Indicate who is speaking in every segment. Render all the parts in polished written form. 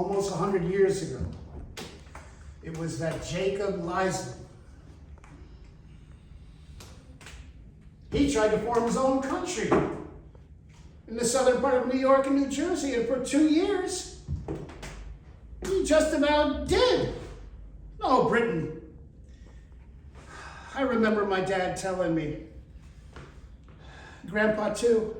Speaker 1: almost 100 years ago. It was that Jacob Leisman. He tried to form his own country in the southern part of New York and New Jersey, and for 2 years, he just about did. Oh, Britain. I remember my dad telling me, Grandpa too,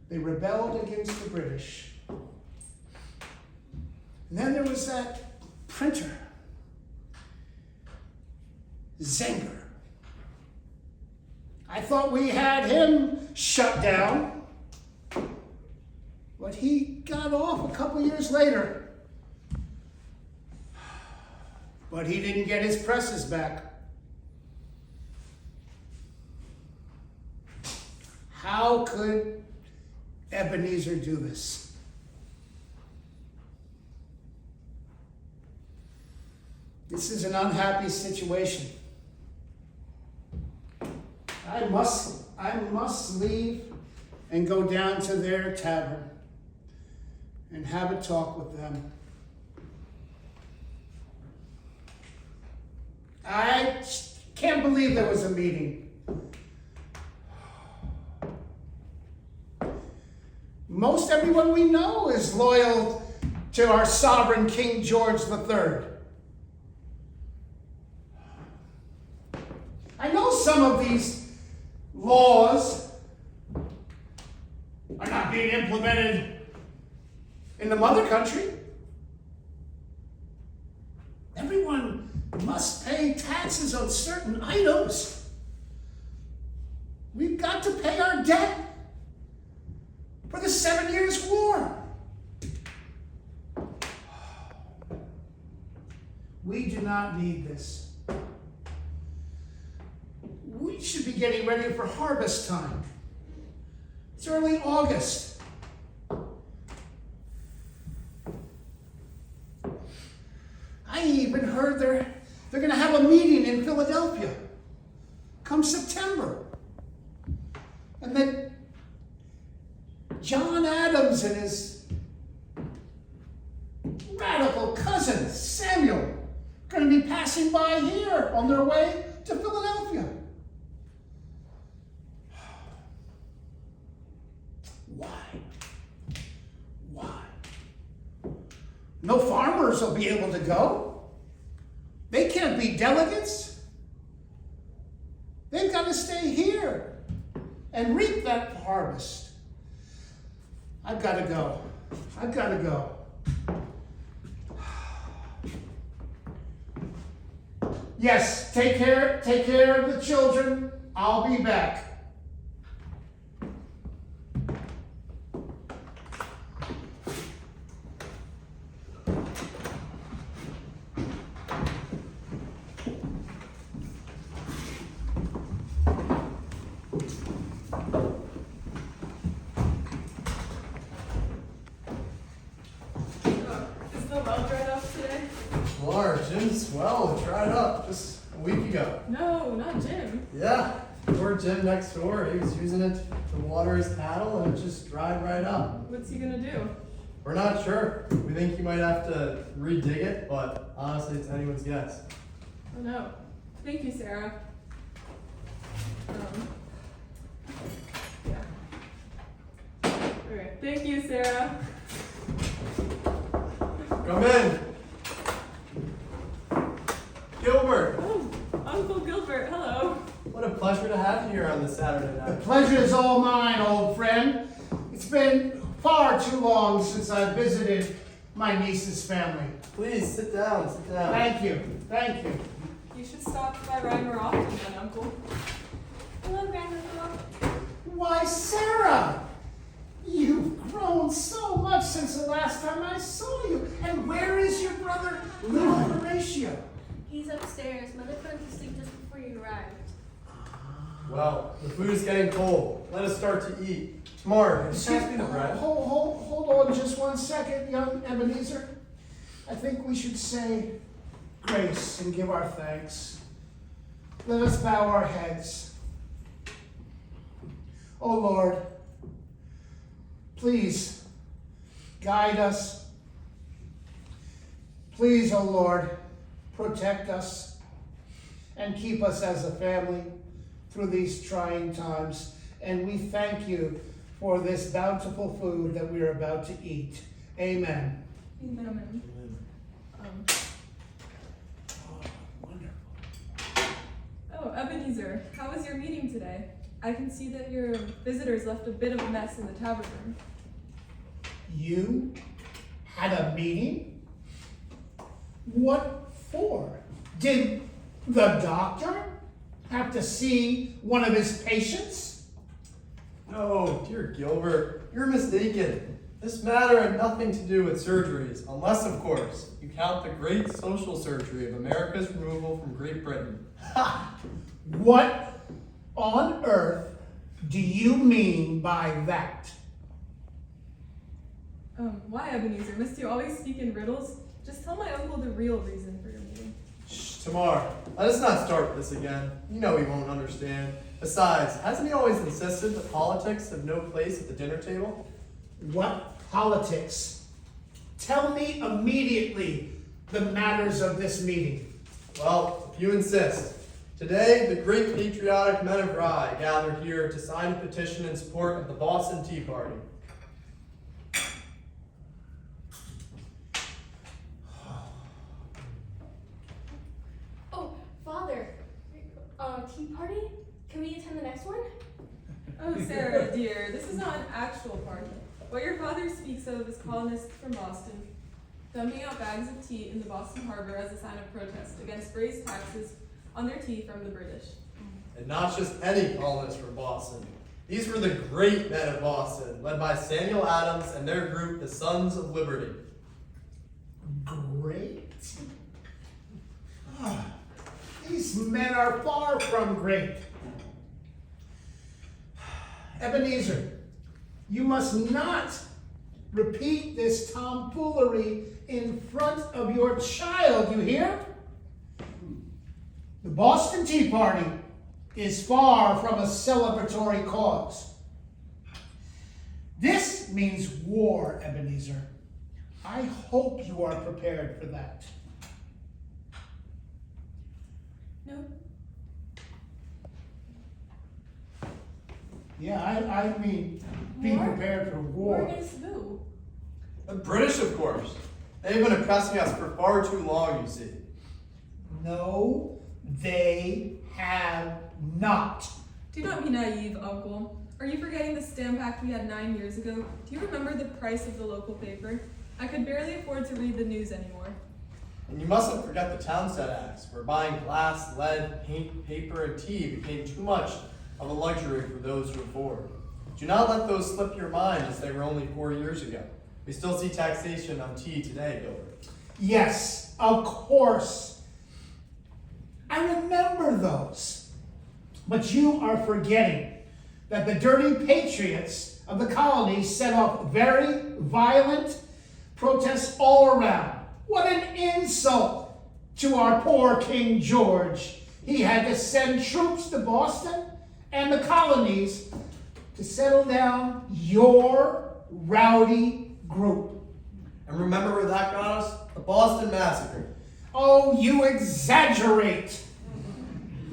Speaker 1: they rebelled against the British. And then there was that printer, Zenger. I thought we had him shut down, but he got off a couple years later. But he didn't get his presses back. How could Ebenezer do this? This is an unhappy situation. I must leave and go down to their tavern and have a talk with them. I can't believe there was a meeting. Most everyone we know is loyal to our sovereign King George III. I know some of these laws are not being implemented in the mother country. Everyone must pay taxes on certain items. We've got to pay our debt for the 7 Years' War. We do not need this. We should be getting ready for harvest time. It's early August. I even heard they're going to have a meeting in Philadelphia come September. And then John Adams and his radical cousin, Samuel, are going to be passing by here on their way to Philadelphia. Why? No farmers will be able to go. They can't be delegates. They've got to stay here and reap that harvest. I've got to go. Yes, take care of the children. I'll be back.
Speaker 2: Well, it dried up just a week ago.
Speaker 3: No, not Jim.
Speaker 2: Yeah, poor Jim next door. He was using it to water his cattle and it just dried right up.
Speaker 3: What's he gonna do?
Speaker 2: We're not sure. We think he might have to redig it, but honestly, it's anyone's guess.
Speaker 3: Oh no. Thank you, Sarah. Yeah. Okay. Thank you, Sarah.
Speaker 2: Come in. Gilbert.
Speaker 3: Oh, Uncle Gilbert, hello.
Speaker 2: What a pleasure to have you here on this Saturday
Speaker 1: The
Speaker 2: night.
Speaker 1: pleasure is all mine, old friend. It's been far too long since I've visited my niece's family.
Speaker 2: Please, sit down.
Speaker 1: Thank you.
Speaker 3: You should stop by Rye more often then, Uncle. Hello, Grandma.
Speaker 1: Why, Sarah! You've grown so much since the last time I saw you. And where is your brother, little Horatio?
Speaker 4: He's upstairs. Mother put him to sleep just before you arrived.
Speaker 2: Well, the food is getting cold. Let us start to eat. Tamar, pass me the bread.
Speaker 1: Hold on just 1 second, young Ebenezer. I think we should say grace and give our thanks. Let us bow our heads. Oh Lord, Please guide us. Please, O Lord, protect us and keep us as a family through these trying times. And we thank you for this bountiful food that we are about to eat. Amen.
Speaker 3: Amen.
Speaker 1: Oh, wonderful.
Speaker 3: Oh, Ebenezer, how was your meeting today? I can see that your visitors left a bit of a mess in the tavern room.
Speaker 1: You had a meeting? What for? Did the doctor have to see one of his patients?
Speaker 2: No, dear Gilbert, you're mistaken. This matter had nothing to do with surgeries, unless, of course, you count the great social surgery of America's removal from Great Britain.
Speaker 1: Ha! What on earth do you mean by that?
Speaker 3: Why, Ebenezer? Must you always speak in riddles? Just tell my uncle the real reason for your meeting.
Speaker 2: Shh, Tamar, let us not start this again. You know he won't understand. Besides, hasn't he always insisted that politics have no place at the dinner table?
Speaker 1: What politics? Tell me immediately the matters of this meeting.
Speaker 2: Well, if you insist. Today, the great patriotic men of Rye gathered here to sign a petition in support of the Boston Tea Party.
Speaker 4: Oh, Father, tea party? Can we attend the next one?
Speaker 3: Oh, Sarah, dear, this is not an actual party. What your father speaks of is colonists from Boston dumping out bags of tea in the Boston harbor as a sign of protest against raised taxes on their tea from the British.
Speaker 2: And not just any colonists from Boston. These were the great men of Boston, led by Samuel Adams and their group, the Sons of Liberty.
Speaker 1: Great? Ah, these men are far from great. Ebenezer, you must not repeat this tomfoolery in front of your child, you hear? The Boston Tea Party is far from a celebratory cause. This means war, Ebenezer. I hope you are prepared for that.
Speaker 3: No?
Speaker 1: Yeah, I mean, be
Speaker 4: War?
Speaker 1: prepared for
Speaker 4: War
Speaker 1: war.
Speaker 4: against who?
Speaker 2: The British, of course. They've been oppressing us for far too long, you see.
Speaker 1: No, they have not.
Speaker 3: Do not be naive, Uncle. Are you forgetting the Stamp Act we had 9 years ago? Do you remember the price of the local paper? I could barely afford to read the news anymore.
Speaker 2: And you mustn't forget the Townstead Acts, where buying glass, lead, paint, paper, and tea became too much of a luxury for those who afford. Do not let those slip your mind, as they were only 4 years ago. We still see taxation on tea today, Gilbert.
Speaker 1: Yes, of course. I remember those. But you are forgetting that the dirty patriots of the colonies set off very violent protests all around. What an insult to our poor King George. He had to send troops to Boston and the colonies to settle down your rowdy group.
Speaker 2: And remember where that got us? The Boston Massacre.
Speaker 1: Oh, you exaggerate.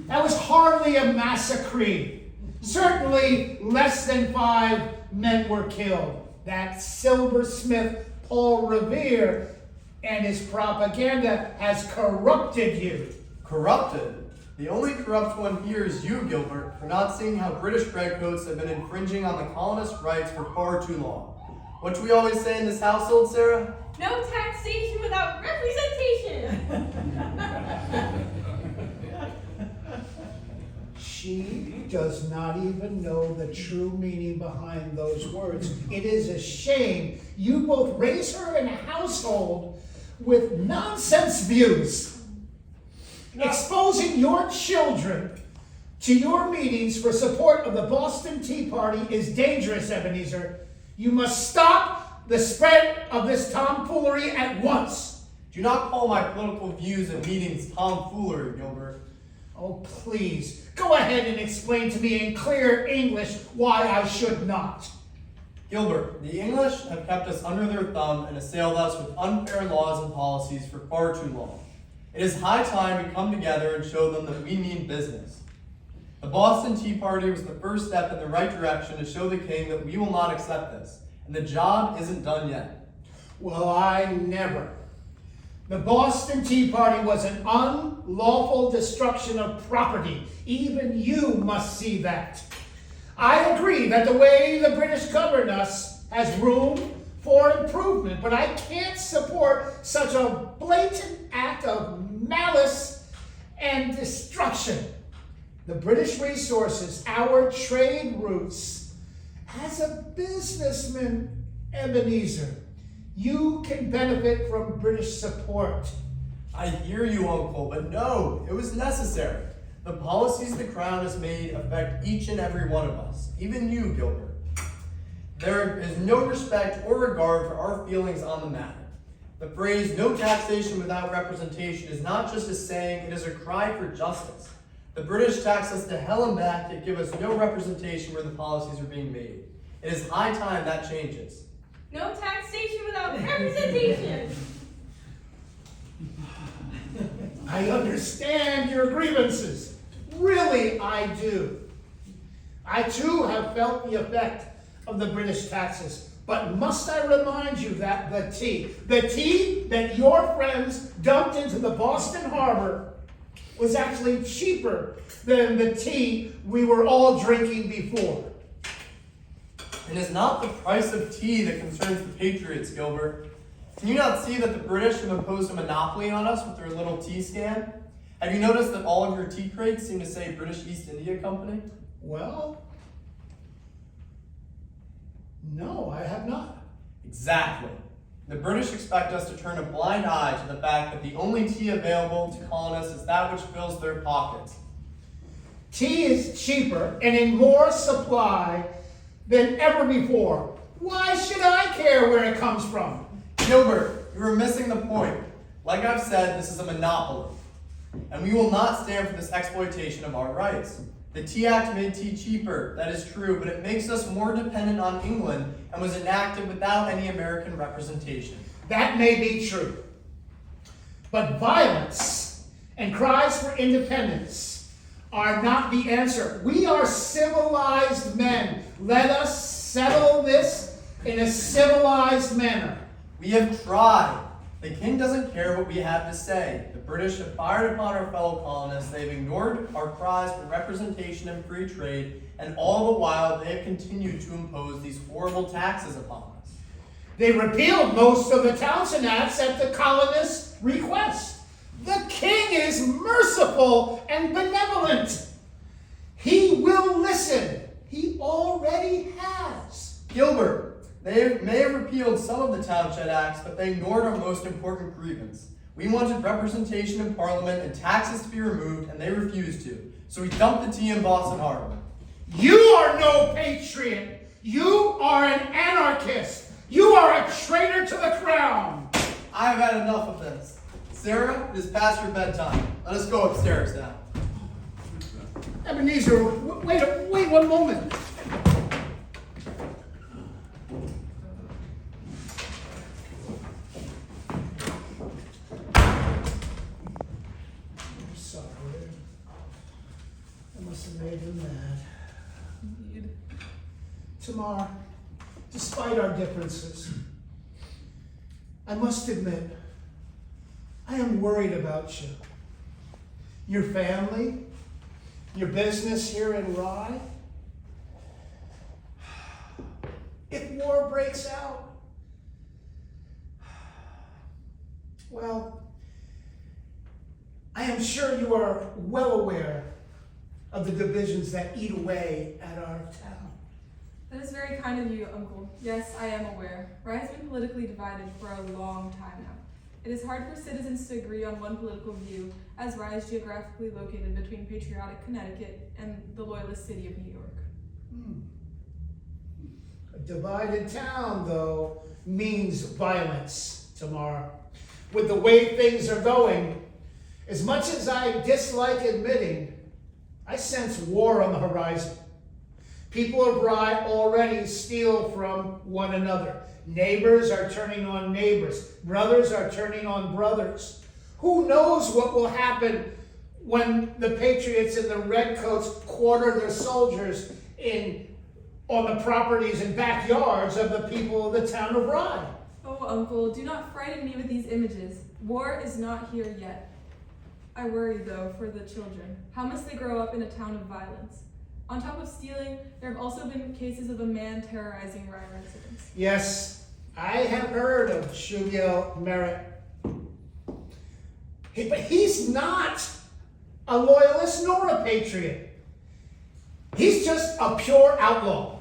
Speaker 1: That was hardly a massacre. Certainly less than 5 men were killed. That silversmith Paul Revere and his propaganda has corrupted you.
Speaker 2: Corrupted? The only corrupt one here is you, Gilbert, for not seeing how British redcoats have been infringing on the colonists' rights for far too long. What do we always say in this household, Sarah?
Speaker 4: No taxation without representation!
Speaker 1: She does not even know the true meaning behind those words. It is a shame you both raise her in a household with nonsense views. Exposing your children to your meetings for support of the Boston Tea Party is dangerous, Ebenezer. You must stop the spread of this tomfoolery at once.
Speaker 2: Do not call my political views and meetings tomfoolery, Gilbert.
Speaker 1: Oh, please, go ahead and explain to me in clear English why I should not.
Speaker 2: Gilbert, the English have kept us under their thumb and assailed us with unfair laws and policies for far too long. It is high time we come together and show them that we mean business. The Boston Tea Party was the first step in the right direction to show the king that we will not accept this, and the job isn't done yet.
Speaker 1: Well, I never. The Boston Tea Party was an unlawful destruction of property. Even you must see that. I agree that the way the British govern us has room for improvement, but I can't support such a blatant act of malice and destruction. The British resources, our trade routes. As a businessman, Ebenezer, you can benefit from British support.
Speaker 2: I hear you, Uncle, but no, it was necessary. The policies the Crown has made affect each and every one of us, even you, Gilbert. There is no respect or regard for our feelings on the matter. The phrase, no taxation without representation, is not just a saying, it is a cry for justice. The British tax us to hell and back, yet give us no representation where the policies are being made. It is high time that changes.
Speaker 4: No taxation without representation.
Speaker 1: I understand your grievances. Really, I do. I too have felt the effect of the British taxes. But must I remind you that the tea that your friends dumped into the Boston Harbor was actually cheaper than the tea we were all drinking before.
Speaker 2: It is not the price of tea that concerns the Patriots, Gilbert. Can you not see that the British have imposed a monopoly on us with their little tea scam? Have you noticed that all of your tea crates seem to say British East India Company?
Speaker 1: Well, no, I have not.
Speaker 2: Exactly. The British expect us to turn a blind eye to the fact that the only tea available to colonists is that which fills their pockets.
Speaker 1: Tea is cheaper and in more supply than ever before. Why should I care where it comes from?
Speaker 2: Gilbert, you are missing the point. Like I've said, this is a monopoly, and we will not stand for this exploitation of our rights. The Tea Act made tea cheaper, that is true, but it makes us more dependent on England and was enacted without any American representation.
Speaker 1: That may be true. But violence and cries for independence are not the answer. We are civilized men. Let us settle this in a civilized manner.
Speaker 2: We have tried. The king doesn't care what we have to say. The British have fired upon our fellow colonists. They've ignored our cries for representation and free trade, and all the while they have continued to impose these horrible taxes upon us.
Speaker 1: They repealed most of the Townshend Acts at the colonists' request. The king is merciful and benevolent. He will listen. He already has.
Speaker 2: Gilbert, they may have repealed some of the Townshend Acts, but they ignored our most important grievance. We wanted representation in Parliament and taxes to be removed, and they refused to. So we dumped the tea in Boston Harbor.
Speaker 1: You are no patriot. You are an anarchist. You are a traitor to the crown.
Speaker 2: I have had enough of this. Sarah, it is past your bedtime. Let us go upstairs now.
Speaker 1: Ebenezer, wait one moment. I'm sorry. I must have made him mad.
Speaker 3: Indeed.
Speaker 1: Tamar, despite our differences, I must admit, I am worried about you. Your family, your business here in Rye. If war breaks out, well, I am sure you are well aware of the divisions that eat away at our town.
Speaker 3: That is very kind of you, Uncle. Yes, I am aware. Rye has been politically divided for a long time now. It is hard for citizens to agree on one political view, as Rye is geographically located between patriotic Connecticut and the Loyalist city of New York.
Speaker 1: A divided town, though, means violence, Tamar. With the way things are going, as much as I dislike admitting, I sense war on the horizon. People of Rye already steal from one another. Neighbors are turning on neighbors. Brothers are turning on brothers. Who knows what will happen when the Patriots and the Redcoats quarter their soldiers on the properties and backyards of the people of the town of Rye?
Speaker 3: Oh, Uncle, do not frighten me with these images. War is not here yet. I worry, though, for the children. How must they grow up in a town of violence? On top of stealing, there have also been cases of a man terrorizing Rye residents.
Speaker 1: Yes, I have heard of Shugel Merritt. But he's not a loyalist nor a patriot. He's just a pure outlaw.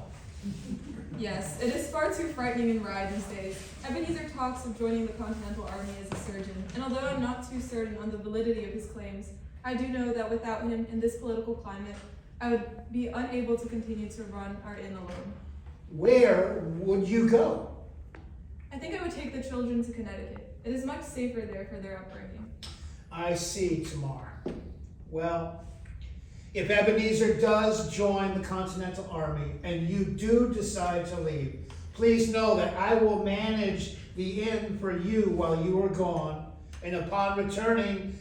Speaker 3: Yes, it is far too frightening in Rye these days. Ebenezer talks of joining the Continental Army as a surgeon, and although I'm not too certain on the validity of his claims, I do know that without him in this political climate, I would be unable to continue to run our inn alone.
Speaker 1: Where would you go?
Speaker 3: I think I would take the children to Connecticut. It is much safer there for their upbringing.
Speaker 1: I see, Tamar. Well, if Ebenezer does join the Continental Army and you do decide to leave, please know that I will manage the inn for you while you are gone, and upon returning,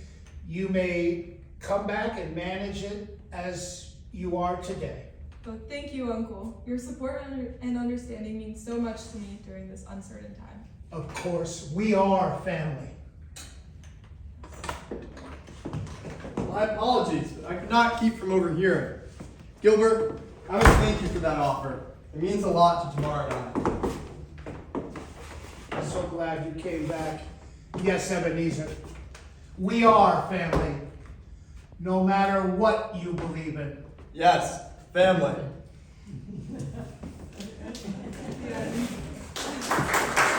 Speaker 1: you may come back and manage it as you are today.
Speaker 3: Well, thank you, Uncle. Your support and understanding means so much to me during this uncertain time.
Speaker 1: Of course, we are family.
Speaker 2: My apologies, but I could not keep from overhearing. Gilbert, I would thank you for that offer. It means a lot to Tamar and I.
Speaker 1: I'm so glad you came back. Yes, Ebenezer, we are family, no matter what you believe in.
Speaker 2: Yes, family.